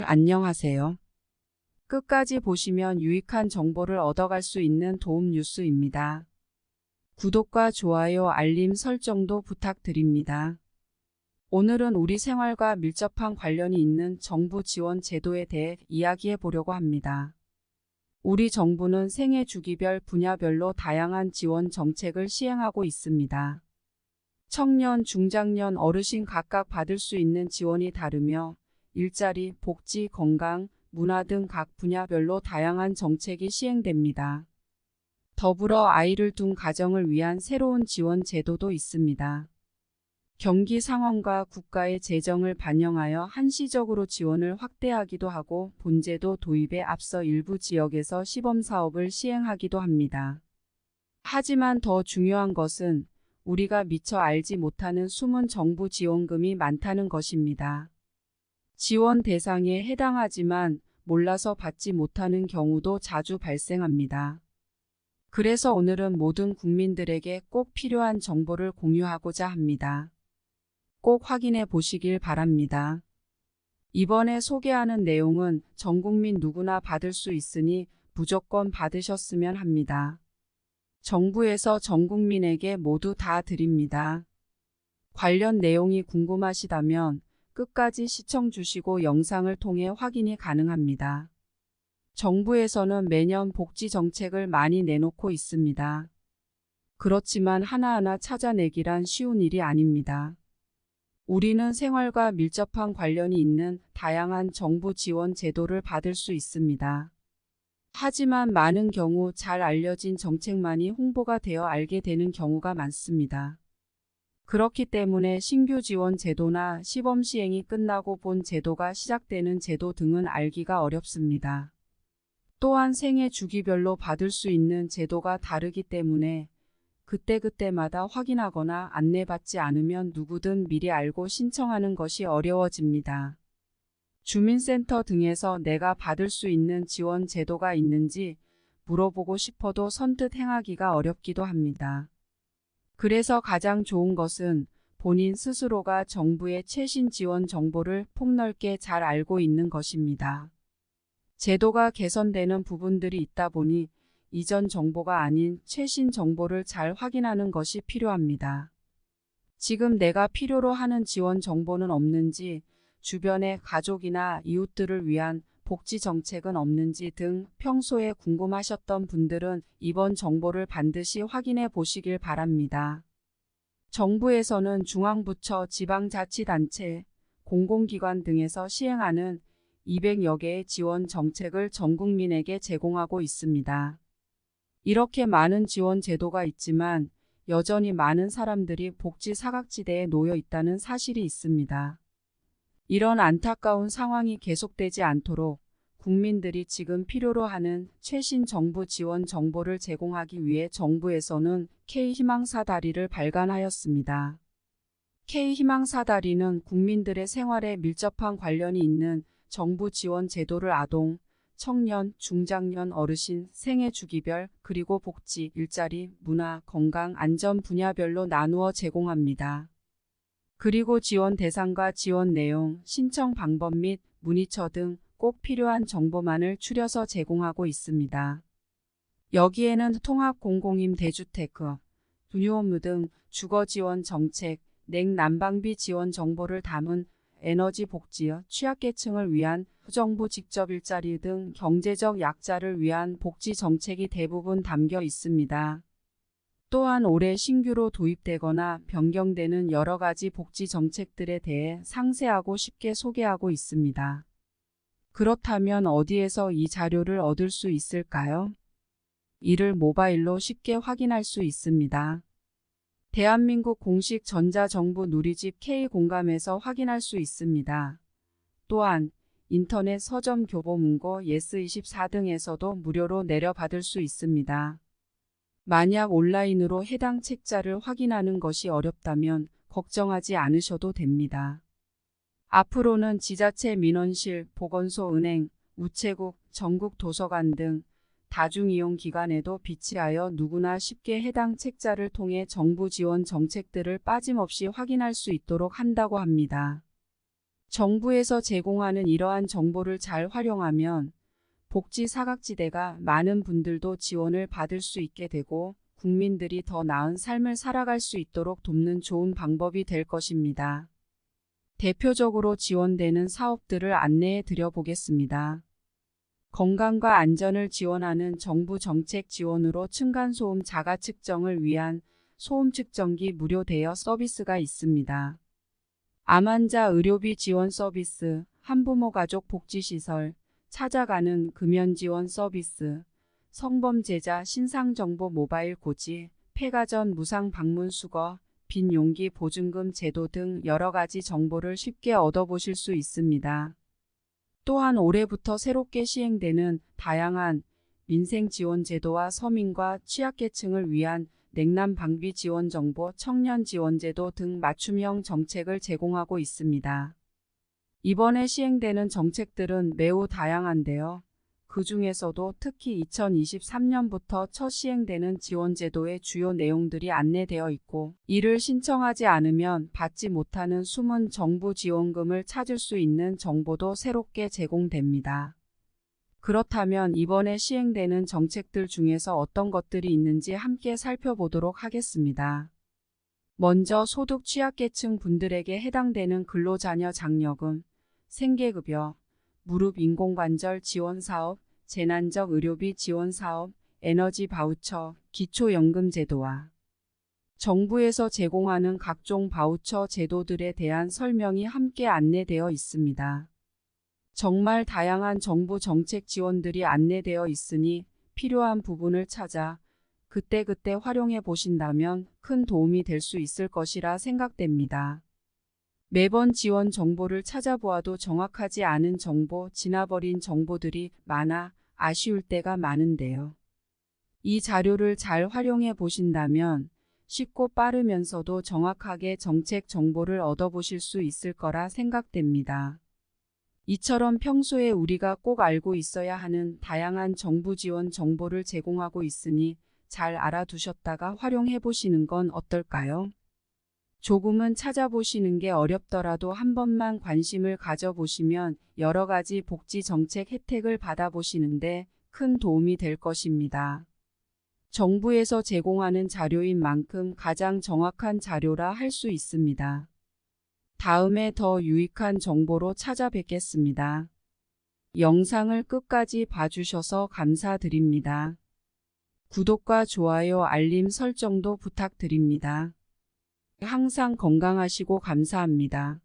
안녕하세요. 끝까지 보시면 유익한 정보를 얻어갈 수 있는 도움 뉴스입니다. 구독과 좋아요, 알림 설정도 부탁드립니다. 오늘은 우리 생활과 밀접한 관련이 있는 정부 지원 제도에 대해 이야기해 보려고 합니다. 우리 정부는 생애 주기별 분야별로 다양한 지원 정책을 시행하고 있습니다. 청년, 중장년, 어르신 각각 받을 수 있는 지원이 다르며 일자리, 복지, 건강, 문화 등 각 분야별로 다양한 정책이 시행됩니다. 더불어 아이를 둔 가정을 위한 새로운 지원 제도도 있습니다. 경기 상황과 국가의 재정을 반영하여 한시적으로 지원을 확대하기도 하고 본제도 도입에 앞서 일부 지역에서 시범 사업을 시행하기도 합니다. 하지만 더 중요한 것은 우리가 미처 알지 못하는 숨은 정부 지원금이 많다는 것입니다. 지원 대상에 해당하지만 몰라서 받지 못하는 경우도 자주 발생합니다. 그래서 오늘은 모든 국민들에게 꼭 필요한 정보를 공유하고자 합니다. 꼭 확인해 보시길 바랍니다. 이번에 소개하는 내용은 전 국민 누구나 받을 수 있으니 무조건 받으셨으면 합니다. 정부에서 전 국민에게 모두 다 드립니다. 관련 내용이 궁금하시다면 끝까지 시청 주시고 영상을 통해 확인이 가능합니다. 정부에서는 매년 복지 정책을 많이 내놓고 있습니다. 그렇지만 하나하나 찾아내기란 쉬운 일이 아닙니다. 우리는 생활과 밀접한 관련이 있는 다양한 정부 지원 제도를 받을 수 있습니다. 하지만 많은 경우 잘 알려진 정책만이 홍보가 되어 알게 되는 경우가 많습니다. 그렇기 때문에 신규 지원 제도나 시범 시행이 끝나고 본 제도가 시작되는 제도 등은 알기가 어렵습니다. 또한 생애 주기별로 받을 수 있는 제도가 다르기 때문에 그때그때마다 확인하거나 안내받지 않으면 누구든 미리 알고 신청하는 것이 어려워집니다. 주민센터 등에서 내가 받을 수 있는 지원 제도가 있는지 물어보고 싶어도 선뜻 행하기가 어렵기도 합니다. 그래서 가장 좋은 것은 본인 스스로가 정부의 최신 지원 정보를 폭넓게 잘 알고 있는 것입니다. 제도가 개선되는 부분들이 있다 보니 이전 정보가 아닌 최신 정보를 잘 확인하는 것이 필요합니다. 지금 내가 필요로 하는 지원 정보는 없는지, 주변의 가족이나 이웃들을 위한 복지 정책은 없는지 등 평소에 궁금하셨던 분들은 이번 정보를 반드시 확인해 보시길 바랍니다. 정부에서는 중앙부처, 지방자치단체, 공공기관 등에서 시행하는 200여 개의 지원 정책을 전 국민에게 제공하고 있습니다. 이렇게 많은 지원 제도가 있지만 여전히 많은 사람들이 복지 사각지대에 놓여 있다는 사실이 있습니다. 이런 안타까운 상황이 계속되지 않도록 국민들이 지금 필요로 하는 최신 정부 지원 정보를 제공하기 위해 정부에서는 K희망사다리를 발간하였습니다. K희망사다리는 국민들의 생활에 밀접한 관련이 있는 정부 지원 제도를 아동, 청년, 중장년, 어르신, 생애 주기별, 그리고 복지, 일자리, 문화, 건강, 안전 분야별로 나누어 제공합니다. 그리고 지원 대상과 지원 내용, 신청 방법 및 문의처 등 꼭 필요한 정보만을 추려서 제공하고 있습니다. 여기에는 통합 공공임 대주택, 분유업무 등 주거 지원 정책, 냉난방비 지원 정보를 담은 에너지 복지, 취약계층을 위한 정부 직접 일자리 등 경제적 약자를 위한 복지 정책이 대부분 담겨 있습니다. 또한 올해 신규로 도입되거나 변경되는 여러 가지 복지 정책들에 대해 상세하고 쉽게 소개하고 있습니다. 그렇다면 어디에서 이 자료를 얻을 수 있을까요? 이를 모바일로 쉽게 확인할 수 있습니다. 대한민국 공식 전자정부 누리집 K공감에서 확인할 수 있습니다. 또한 인터넷 서점 교보문고 예스24 등에서도 무료로 내려받을 수 있습니다. 만약 온라인으로 해당 책자를 확인하는 것이 어렵다면 걱정하지 않으셔도 됩니다. 앞으로는 지자체 민원실, 보건소, 은행, 우체국, 전국 도서관 등 다중이용 기관에도 비치하여 누구나 쉽게 해당 책자를 통해 정부 지원 정책들을 빠짐없이 확인할 수 있도록 한다고 합니다. 정부에서 제공하는 이러한 정보를 잘 활용하면 복지 사각지대가 많은 분들도 지원을 받을 수 있게 되고 국민들이 더 나은 삶을 살아갈 수 있도록 돕는 좋은 방법이 될 것입니다. 대표적으로 지원되는 사업들을 안내해 드려 보겠습니다. 건강과 안전을 지원하는 정부 정책 지원으로 층간소음 자가 측정을 위한 소음 측정기 무료 대여 서비스가 있습니다. 암 환자 의료비 지원 서비스, 한부모 가족 복지시설, 찾아가는 금연 지원 서비스, 성범죄자 신상정보 모바일 고지, 폐가전 무상 방문 수거, 빈 용기 보증금 제도 등 여러 가지 정보를 쉽게 얻어보실 수 있습니다. 또한 올해부터 새롭게 시행되는 다양한 민생 지원 제도와 서민과 취약계층을 위한 냉난 방비 지원 정보, 청년 지원 제도 등 맞춤형 정책을 제공하고 있습니다. 이번에 시행되는 정책들은 매우 다양한데요. 그 중에서도 특히 2023년부터 첫 시행되는 지원제도의 주요 내용들이 안내되어 있고 이를 신청하지 않으면 받지 못하는 숨은 정부 지원금을 찾을 수 있는 정보도 새롭게 제공됩니다. 그렇다면 이번에 시행되는 정책들 중에서 어떤 것들이 있는지 함께 살펴보도록 하겠습니다. 먼저 소득 취약계층 분들에게 해당되는 근로자녀 장려금, 생계급여, 무릎 인공관절 지원 사업, 재난적 의료비 지원 사업, 에너지 바우처, 기초연금 제도와 정부에서 제공하는 각종 바우처 제도들에 대한 설명이 함께 안내되어 있습니다. 정말 다양한 정부 정책 지원들이 안내되어 있으니 필요한 부분을 찾아 그때그때 활용해 보신다면 큰 도움이 될 수 있을 것이라 생각됩니다. 매번 지원 정보를 찾아보아도 정확하지 않은 정보, 지나버린 정보들이 많아 아쉬울 때가 많은데요. 이 자료를 잘 활용해 보신다면 쉽고 빠르면서도 정확하게 정책 정보를 얻어보실 수 있을 거라 생각됩니다. 이처럼 평소에 우리가 꼭 알고 있어야 하는 다양한 정부 지원 정보를 제공하고 있으니 잘 알아두셨다가 활용해 보시는 건 어떨까요? 조금은 찾아보시는 게 어렵더라도 한 번만 관심을 가져보시면 여러 가지 복지 정책 혜택을 받아보시는데 큰 도움이 될 것입니다. 정부에서 제공하는 자료인 만큼 가장 정확한 자료라 할 수 있습니다. 다음에 더 유익한 정보로 찾아뵙겠습니다. 영상을 끝까지 봐주셔서 감사드립니다. 구독과 좋아요, 알림 설정도 부탁드립니다. 항상 건강하시고 감사합니다.